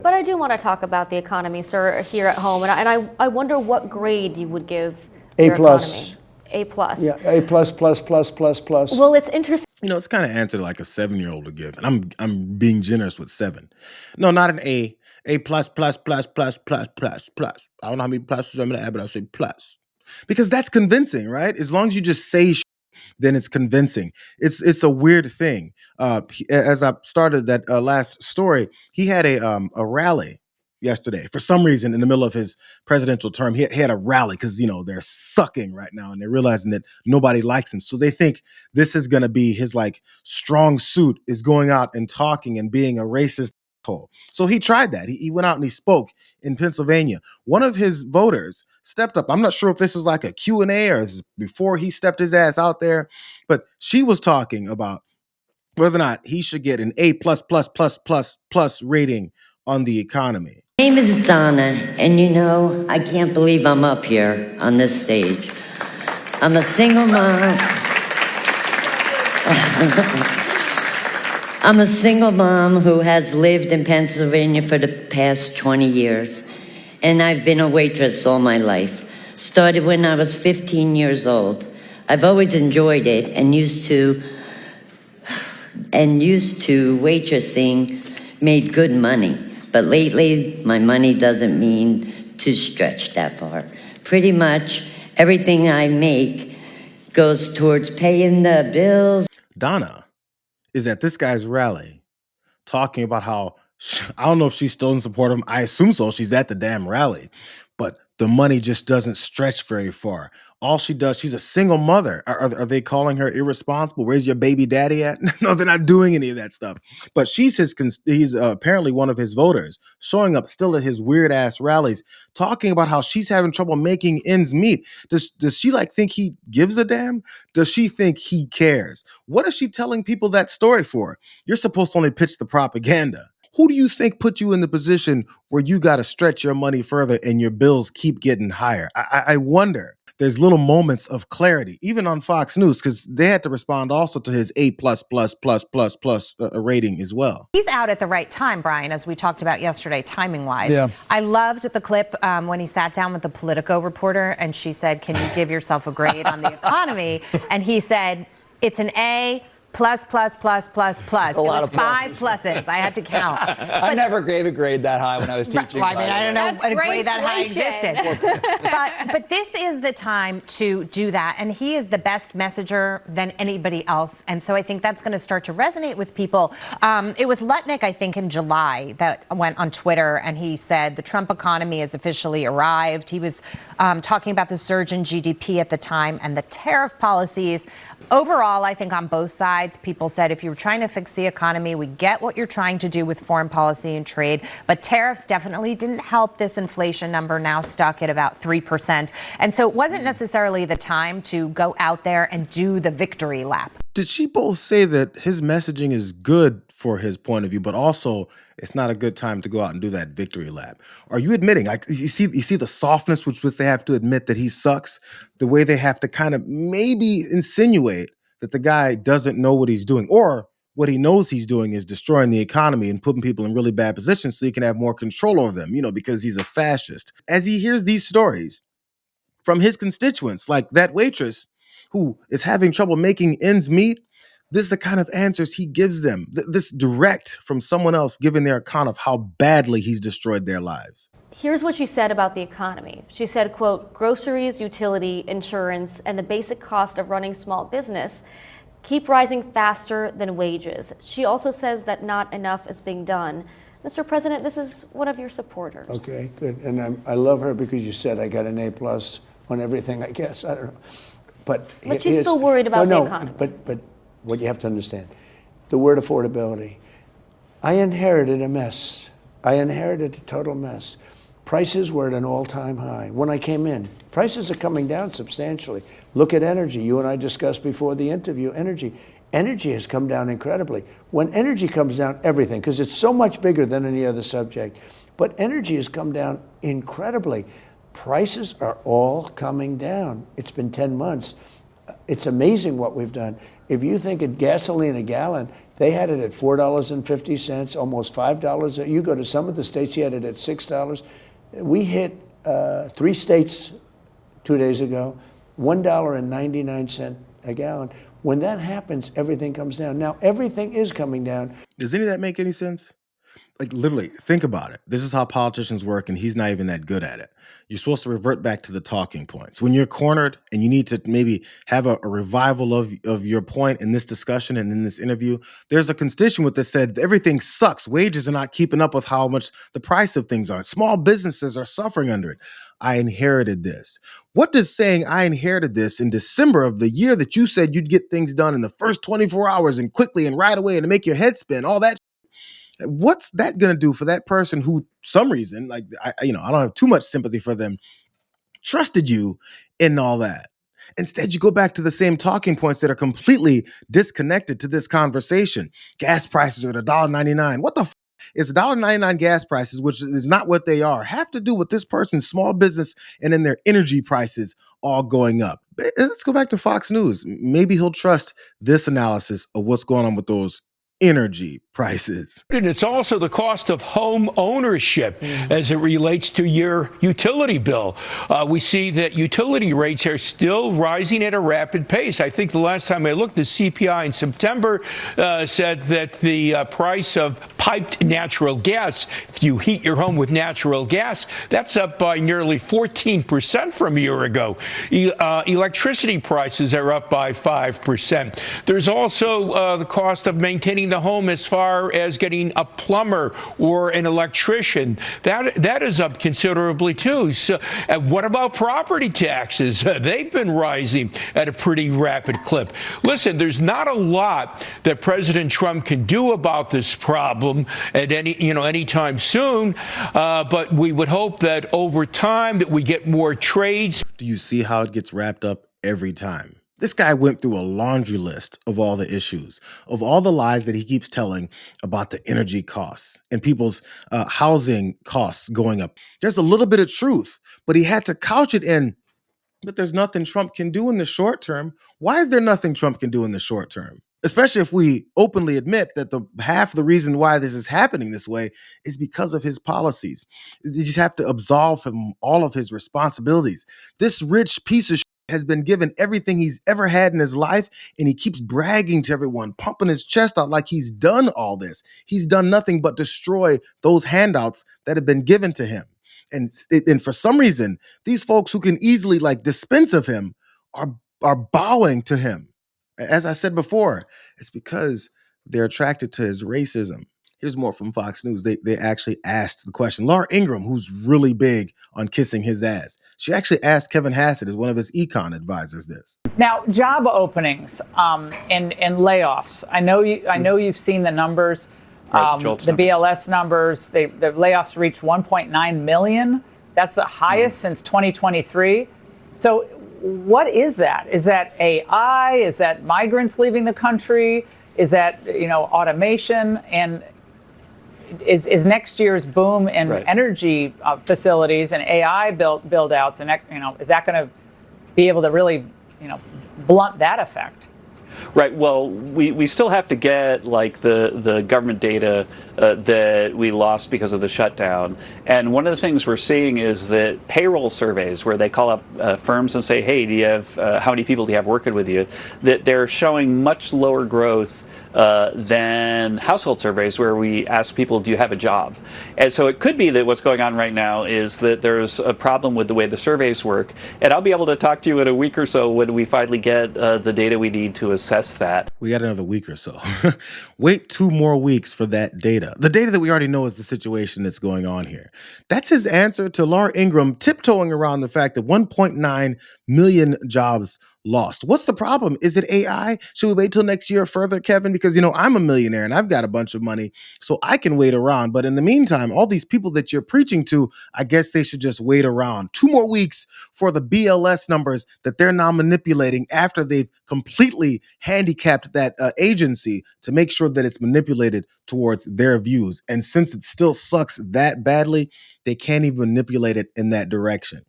But I do want to talk about the economy, sir, here at home, and I wonder what grade you would give your A+. economy. A+. Yeah, A++++++. Well, it's interesting. It's kind of answer like a 7-year-old would give, and I'm being generous with 7. No, not an A. A plus plus plus plus plus plus plus. I don't know how many pluses I'm gonna add, but I'll say plus because that's convincing, right? As long as you just say then it's convincing. It's a weird thing. As I started that last story, he had a rally yesterday for some reason in the middle of his presidential term. He had a rally because they're sucking right now and they're realizing that nobody likes him. So they think this is going to be his like strong suit is going out and talking and being a racist. So he tried that. He went out and he spoke in Pennsylvania. One of his voters stepped up. I'm not sure if this was like a Q&A or before he stepped his ass out there, but she was talking about whether or not he should get an A+++++ rating on the economy. My name is Donna, and I can't believe I'm up here on this stage. I'm a single mom. I'm a single mom who has lived in Pennsylvania for the past 20 years, and I've been a waitress all my life. Started when I was 15 years old. I've always enjoyed it and used to waitressing, made good money. But lately, my money doesn't mean to stretch that far. Pretty much everything I make goes towards paying the bills. Donna is at this guy's rally talking about how, I don't know if she's still in support of him. I assume so. She's at the damn rally. But the money just doesn't stretch very far. All she does, she's a single mother. Are they calling her irresponsible? Where's your baby daddy at? No, they're not doing any of that stuff. But he's apparently one of his voters, showing up still at his weird ass rallies, talking about how she's having trouble making ends meet. Does she think he gives a damn? Does she think he cares? What is she telling people that story for? You're supposed to only pitch the propaganda. Who do you think put you in the position where you got to stretch your money further and your bills keep getting higher? I wonder. There's little moments of clarity, even on Fox News, because they had to respond also to his A+++++ rating as well. He's out at the right time, Brian, as we talked about yesterday, timing-wise. Yeah. I loved the clip when he sat down with the Politico reporter and she said, "Can you give yourself a grade on the economy?" And he said, "It's an A++++++. It was 5 pluses. I had to count. I never gave a grade that high when I was teaching. Well, I don't know That's a grade that high inflation. existed. but this is the time to do that, and he is the best messenger than anybody else, and so I think that's going to start to resonate with people. It was Lutnick, I think, in July that went on Twitter, and he said the Trump economy has officially arrived. He was talking about the surge in GDP at the time and the tariff policies. Overall, I think on both sides, people said if you were trying to fix the economy, we get what you're trying to do with foreign policy and trade, but tariffs definitely didn't help this inflation number now stuck at about 3%. And so it wasn't necessarily the time to go out there and do the victory lap. Did she both say that his messaging is good for his point of view, but also it's not a good time to go out and do that victory lap? Are you admitting, like, you see the softness with which they have to admit that he sucks, the way they have to kind of maybe insinuate that the guy doesn't know what he's doing, or what he knows he's doing is destroying the economy and putting people in really bad positions so he can have more control over them, because he's a fascist. As he hears these stories from his constituents, like that waitress who is having trouble making ends meet, this is the kind of answers he gives them. This direct from someone else giving their account of how badly he's destroyed their lives. Here's what she said about the economy. She said, quote, "Groceries, utility, insurance, and the basic cost of running small business keep rising faster than wages." She also says that not enough is being done. Mr. President, this is one of your supporters. Okay, good. And I love her because you said I got an A+ on everything, I guess. I don't know. But she's still worried about the economy. But what you have to understand, the word affordability. I inherited a mess. I inherited a total mess. Prices were at an all-time high when I came in. Prices are coming down substantially. Look at energy. You and I discussed before the interview energy. Energy has come down incredibly. When energy comes down, everything, because it's so much bigger than any other subject, but energy has come down incredibly. Prices are all coming down. It's been 10 months. It's amazing what we've done. If you think of gasoline a gallon, They had it at $4.50, almost $5. You go to some of the states, you had it at $6. We hit 3 states 2 days ago, $1.99 a gallon. When that happens, everything comes down. Now, everything is coming down. Does any of that make any sense? Like, literally, think about it. This is how politicians work, and he's not even that good at it. You're supposed to revert back to the talking points. When you're cornered and you need to maybe have a revival of your point in this discussion and in this interview, there's a constituent that said everything sucks. Wages are not keeping up with how much the price of things are. Small businesses are suffering under it. I inherited this. What does saying I inherited this in December of the year that you said you'd get things done in the first 24 hours and quickly and right away and to make your head spin, all that, what's that going to do for that person who, some reason, like, I don't have too much sympathy for them, trusted you in all that? Instead, you go back to the same talking points that are completely disconnected to this conversation. Gas prices are at $1.99. What the f is $1.99 gas prices, which is not what they are, have to do with this person's small business and then their energy prices all going up? Let's go back to Fox News. Maybe he'll trust this analysis of what's going on with those energy prices. And it's also the cost of home ownership as it relates to your utility bill. We see that utility rates are still rising at a rapid pace. I think the last time I looked, the CPI in September said that the price of piped natural gas, if you heat your home with natural gas, that's up by nearly 14% from a year ago. Electricity prices are up by 5%. There's also the cost of maintaining the home as far as getting a plumber or an electrician. That is up considerably too. So what about property taxes? They've been rising at a pretty rapid clip. Listen, there's not a lot that President Trump can do about this problem at anytime soon, but we would hope that over time that we get more trades. Do you see how it gets wrapped up every time? This guy went through a laundry list of all the issues, of all the lies that he keeps telling about the energy costs and people's housing costs going up. There's a little bit of truth, but he had to couch it in, but there's nothing Trump can do in the short term. Why is there nothing Trump can do in the short term? Especially if we openly admit that the half the reason why this is happening this way is because of his policies. You just have to absolve him all of his responsibilities. This rich piece of has been given everything he's ever had in his life, and he keeps bragging to everyone, pumping his chest out like he's done all this. He's done nothing but destroy those handouts that have been given to him. And for some reason, these folks who can easily dispense of him are bowing to him. As I said before, it's because they're attracted to his racism. Here's more from Fox News. They actually asked the question. Laura Ingraham, who's really big on kissing his ass, she actually asked Kevin Hassett, as one of his econ advisors, this. Now, job openings and layoffs. I know you've seen the numbers. The BLS numbers. The layoffs reached 1.9 million. That's the highest since 2023. So, what is that? Is that AI? Is that migrants leaving the country? Is that automation? And is next year's boom in energy facilities and AI build outs, and is that going to be able to really blunt that effect? Right. Well, we still have to get the government data that we lost because of the shutdown. And one of the things we're seeing is that payroll surveys, where they call up firms and say, hey, do you have how many people do you have working with you? That they're showing much lower growth than household surveys, where we ask people, do you have a job? And so it could be that what's going on right now is that there's a problem with the way the surveys work. And I'll be able to talk to you in a week or so when we finally get the data we need to assess that. We got another week or so. Wait 2 more weeks for that data. The data that we already know is the situation that's going on here. That's his answer to Laura Ingraham tiptoeing around the fact that 1.9 million jobs lost. What's the problem? Is it AI? Should we wait till next year further, Kevin? Because, I'm a millionaire and I've got a bunch of money, so I can wait around. But in the meantime, all these people that you're preaching to, I guess they should just wait around 2 more weeks for the BLS numbers that they're now manipulating after they've completely handicapped that agency to make sure that it's manipulated towards their views. And since it still sucks that badly, they can't even manipulate it in that direction.